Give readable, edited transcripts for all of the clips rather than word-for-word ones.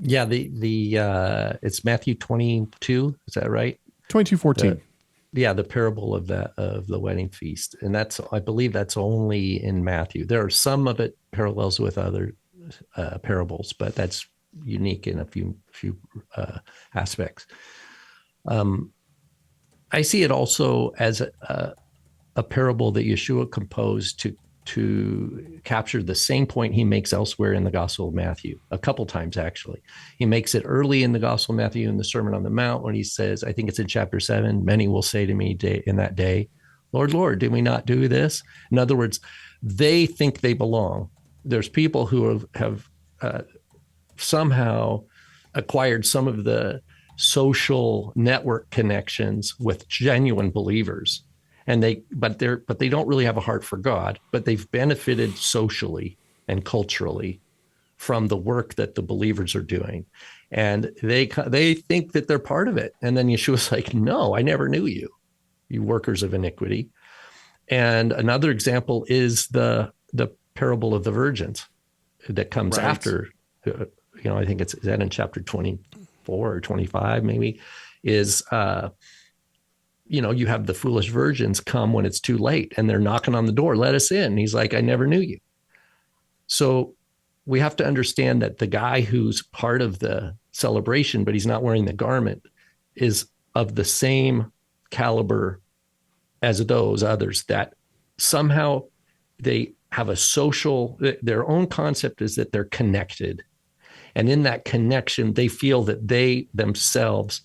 Yeah, it's Matthew 22, is that right? 22:14. Yeah, the parable of the wedding feast. And I believe that's only in Matthew. There are some of it parallels with other parables, but that's unique in a few aspects. I see it also as a parable that Yeshua composed to capture the same point he makes elsewhere in the Gospel of Matthew, a couple times actually. He makes it early in the Gospel of Matthew in the Sermon on the Mount when he says, I think it's in chapter 7, many will say to me in that day, Lord, Lord, did we not do this? In other words, they think they belong. There's people who have somehow acquired some of the social network connections with genuine believers. And they don't really have a heart for God, but they've benefited socially and culturally from the work that the believers are doing. And they think that they're part of it. And then Yeshua's like, no, I never knew you, you workers of iniquity. And another example is the parable of the virgins that comes after, I think is that in chapter 24 or 25, maybe, is, you have the foolish virgins come when it's too late and they're knocking on the door, let us in. And he's like, I never knew you. So we have to understand that the guy who's part of the celebration, but he's not wearing the garment, is of the same caliber as those others, that somehow they have their own concept is that they're connected. And in that connection, they feel that they themselves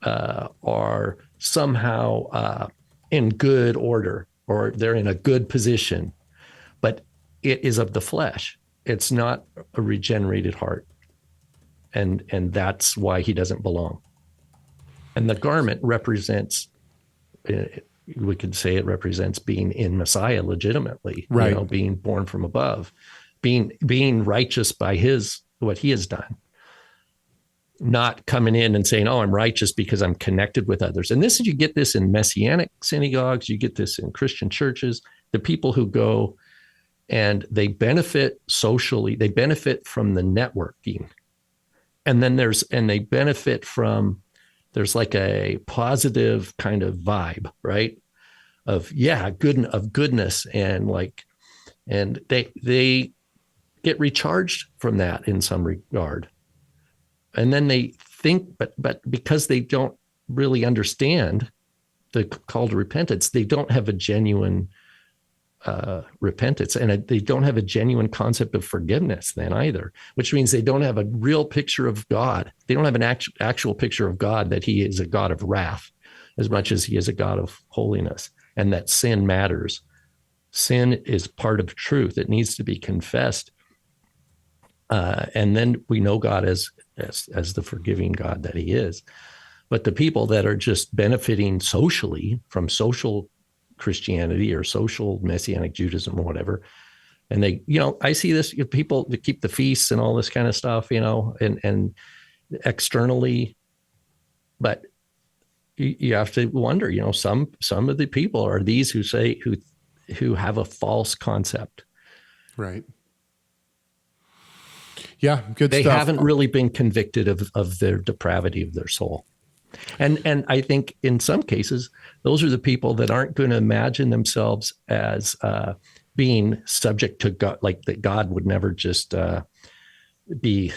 are somehow in good order, or they're in a good position, but it is of the flesh. It's not a regenerated heart. And that's why he doesn't belong. And the garment represents, we could say it represents being in Messiah legitimately, right? Being born from above, being righteous by what he has done. Not coming in and saying, oh, I'm righteous because I'm connected with others. And you get this in Messianic synagogues, you get this in Christian churches, the people who go and they benefit socially, they benefit from the networking. And then they benefit from, there's like a positive kind of vibe, right? Of goodness. And they get recharged from that in some regard. And then they think, but because they don't really understand the call to repentance, they don't have a genuine repentance, and they don't have a genuine concept of forgiveness then either, which means they don't have a real picture of God. They don't have an actual picture of God, that he is a God of wrath as much as he is a God of holiness, and that sin matters. Sin is part of truth. It needs to be confessed. And then we know God as the forgiving God that he is. But the people that are just benefiting socially from social Christianity or social Messianic Judaism or whatever, and they, I see this, people that keep the feasts and all this kind of stuff, and externally, but you have to wonder, some of the people are these who have a false concept. Right. Yeah, good they stuff. They haven't really been convicted of their depravity of their soul. And I think in some cases, those are the people that aren't going to imagine themselves as being subject to God, like that God would never just be,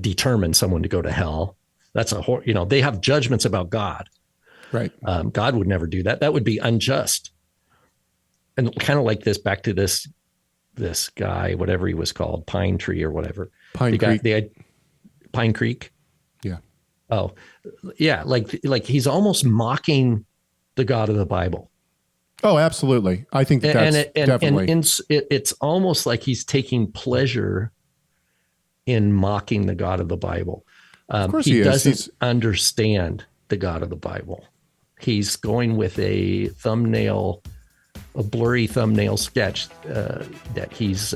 determine someone to go to hell. That's they have judgments about God. Right. God would never do that. That would be unjust. And kind of like this, back to this guy, whatever he was called, Pine Tree or whatever. Pine Creek. Pine Creek. Yeah. Oh, yeah. Like he's almost mocking the God of the Bible. Oh, absolutely. I think that's definitely. And it's almost like he's taking pleasure in mocking the God of the Bible. Of course he doesn't understand the God of the Bible. He's going with a blurry thumbnail sketch that he's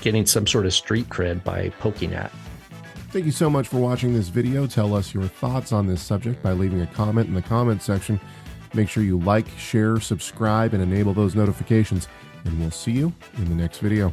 getting some sort of street cred by poking at. Thank you so much for watching this video. Tell us your thoughts on this subject by leaving a comment in the comment section. Make sure you like, share, subscribe, and enable those notifications. And we'll see you in the next video.